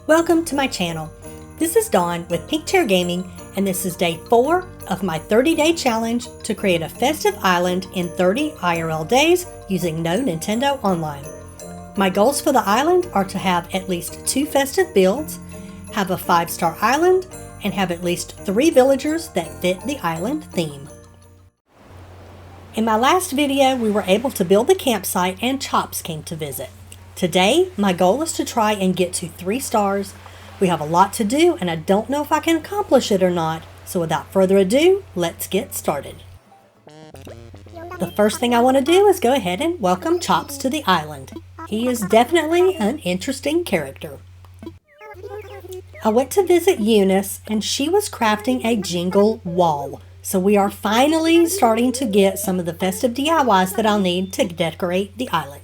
Welcome to my channel. This is Dawn with Pink Chair Gaming, and this is day 4 of my 30-day challenge to create a festive island in 30 IRL days using no Nintendo Online. My goals for the island are to have at least 2 festive builds, have a 5-star island, and have at least 3 villagers that fit the island theme. In my last video, we were able to build the campsite and Chops came to visit. Today, my goal is to try and get to 3 stars. We have a lot to do and I don't know if I can accomplish it or not, so without further ado, let's get started. The first thing I want to do is go ahead and welcome Chops to the island. He is definitely an interesting character. I went to visit Eunice and she was crafting a jingle wall. So we are finally starting to get some of the festive DIYs that I'll need to decorate the island.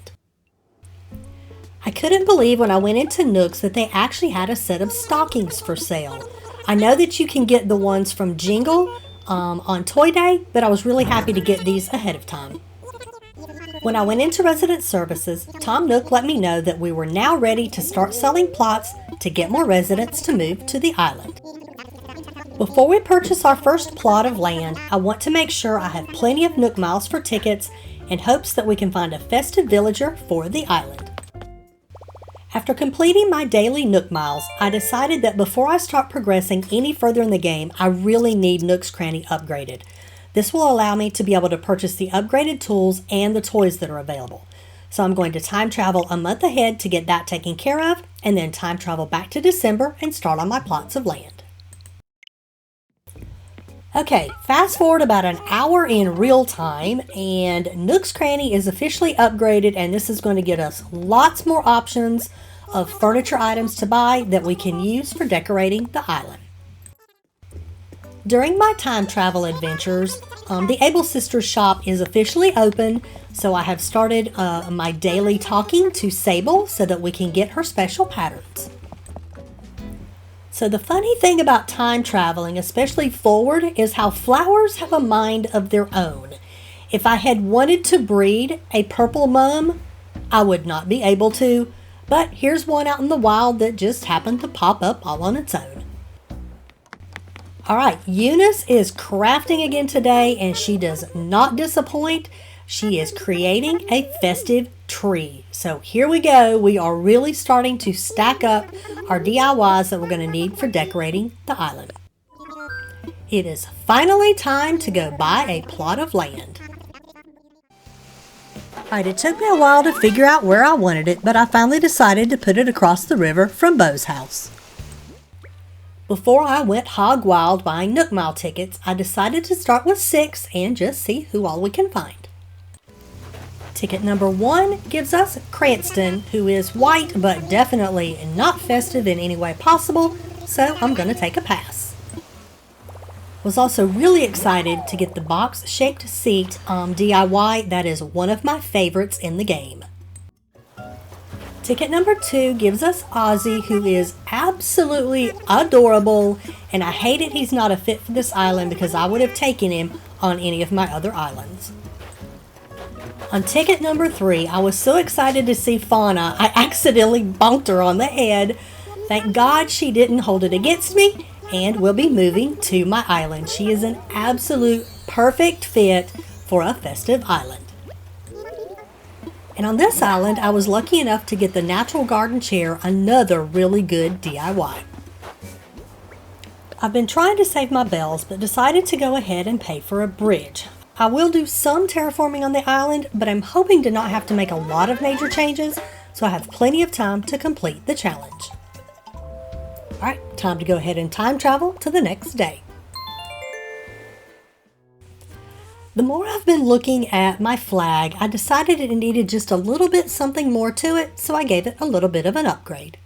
I couldn't believe when I went into Nooks that they actually had a set of stockings for sale. I know that you can get the ones from Jingle on Toy Day, but I was really happy to get these ahead of time. When I went into resident services, Tom Nook let me know that we were now ready to start selling plots to get more residents to move to the island. Before we purchase our first plot of land, I want to make sure I have plenty of Nook miles for tickets in hopes that we can find a festive villager for the island. After completing my daily Nook miles, I decided that before I start progressing any further in the game, I really need Nook's Cranny upgraded. This will allow me to be able to purchase the upgraded tools and the toys that are available. So I'm going to time travel a month ahead to get that taken care of, and then time travel back to December and start on my plots of land. Okay, fast forward about an hour in real time, and Nook's Cranny is officially upgraded, and this is going to get us lots more options of furniture items to buy that we can use for decorating the island. During my time travel adventures, the Able Sisters shop is officially open, so I have started my daily talking to Sable so that we can get her special patterns. So the funny thing about time traveling, especially forward, is how flowers have a mind of their own. If I had wanted to breed a purple mum, I would not be able to, but here's one out in the wild that just happened to pop up all on its own. Alright, Eunice is crafting again today and she does not disappoint. She is creating a festive tree. So here we go. We are really starting to stack up our DIYs that we're going to need for decorating the island. It is finally time to go buy a plot of land. Alright, it took me a while to figure out where I wanted it, but I finally decided to put it across the river from Bo's house. Before I went hog wild buying Nook Mile tickets, I decided to start with 6 and just see who all we can find. Ticket number 1 gives us Cranston, who is white but definitely not festive in any way possible, so I'm going to take a pass. Was also really excited to get the box-shaped seat DIY. That is one of my favorites in the game. Ticket number 2 gives us Ozzy, who is absolutely adorable, and I hate it he's not a fit for this island because I would have taken him on any of my other islands. On ticket number 3, I was so excited to see Fauna, I accidentally bonked her on the head. Thank God she didn't hold it against me and will be moving to my island. She is an absolute perfect fit for a festive island. And on this island, I was lucky enough to get the natural garden chair, another really good DIY. I've been trying to save my bells, but decided to go ahead and pay for a bridge. I will do some terraforming on the island, but I'm hoping to not have to make a lot of major changes, so I have plenty of time to complete the challenge. Alright, time to go ahead and time travel to the next day. The more I've been looking at my flag, I decided it needed just a little bit something more to it, so I gave it a little bit of an upgrade.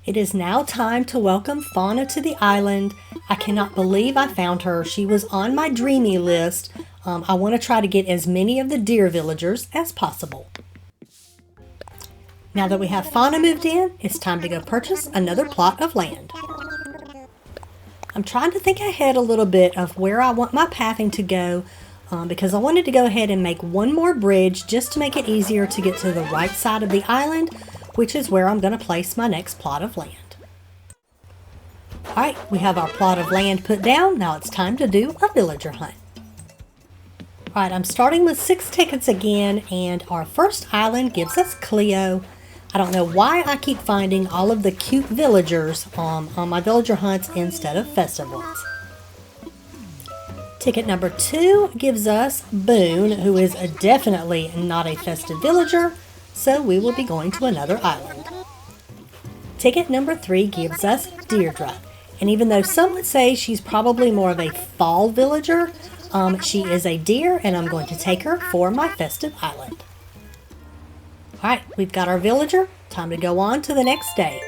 It is now time to welcome Fauna to the island. I cannot believe I found her. She was on my dreamy list. I want to try to get as many of the deer villagers as possible. Now that we have Fauna moved in, it's time to go purchase another plot of land. I'm trying to think ahead a little bit of where I want my pathing to go because I wanted to go ahead and make one more bridge just to make it easier to get to the right side of the island which is where I'm going to place my next plot of land. Alright, we have our plot of land put down. Now it's time to do a villager hunt. Alright, I'm starting with 6 tickets again, and our first island gives us Cleo. I don't know why I keep finding all of the cute villagers on my villager hunts instead of festive ones. Ticket number 2 gives us Boone, who is definitely not a festive villager, so we will be going to another island. Ticket number 3 gives us Deirdre, and even though some would say she's probably more of a fall villager, she is a deer, and I'm going to take her for my festive island. Alright, we've got our villager. Time to go on to the next day.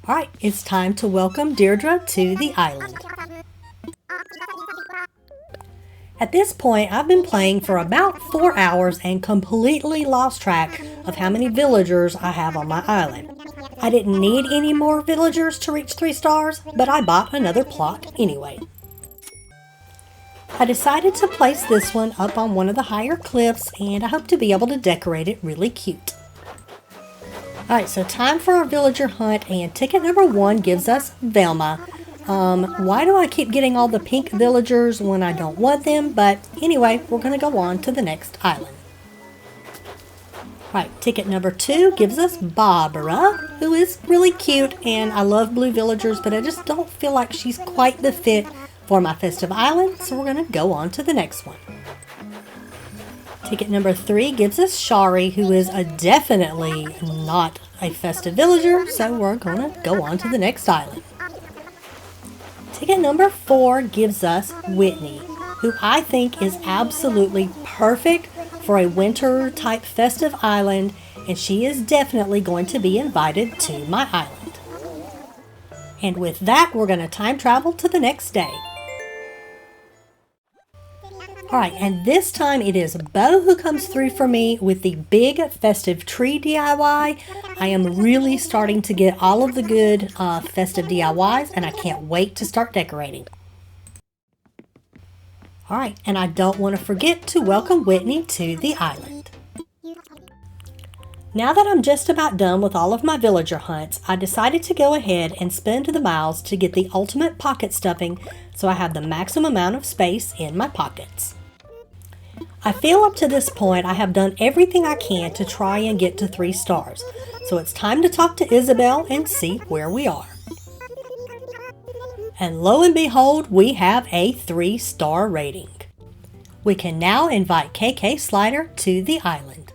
Alright, it's time to welcome Deirdre to the island. At this point, I've been playing for about 4 hours and completely lost track of how many villagers I have on my island. I didn't need any more villagers to reach 3 stars, but I bought another plot anyway. I decided to place this one up on one of the higher cliffs, and I hope to be able to decorate it really cute. Alright, so time for our villager hunt, and ticket number 1 gives us Velma. Why do I keep getting all the pink villagers when I don't want them? But anyway, we're going to go on to the next island. Alright, ticket number 2 gives us Barbara, who is really cute, and I love blue villagers, but I just don't feel like she's quite the fit for my festive island, so we're going to go on to the next one. Ticket number 3 gives us Shari, who is definitely not a festive villager, so we're going to go on to the next island. Ticket number 4 gives us Whitney, who I think is absolutely perfect for a winter type festive island, and she is definitely going to be invited to my island. And with that, we're going to time travel to the next day. Alright, and this time it is Bo who comes through for me with the big festive tree DIY. I am really starting to get all of the good festive DIYs, and I can't wait to start decorating. Alright, and I don't want to forget to welcome Whitney to the island. Now that I'm just about done with all of my villager hunts, I decided to go ahead and spend the miles to get the ultimate pocket stuffing so I have the maximum amount of space in my pockets. I feel up to this point I have done everything I can to try and get to 3 stars, so it's time to talk to Isabel and see where we are. And lo and behold, we have a 3-star rating. We can now invite KK Slider to the island.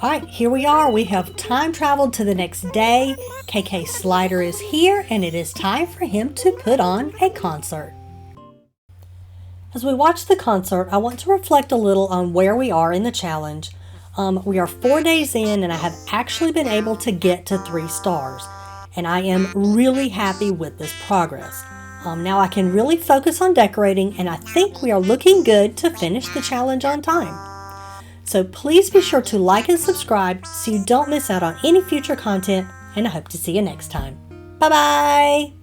Alright, here we are. We have time traveled to the next day. KK Slider is here, and it is time for him to put on a concert. As we watch the concert, I want to reflect a little on where we are in the challenge. We are 4 days in, and I have actually been able to get to 3 stars, and I am really happy with this progress. Now I can really focus on decorating, and I think we are looking good to finish the challenge on time. So please be sure to like and subscribe so you don't miss out on any future content, and I hope to see you next time. Bye-bye!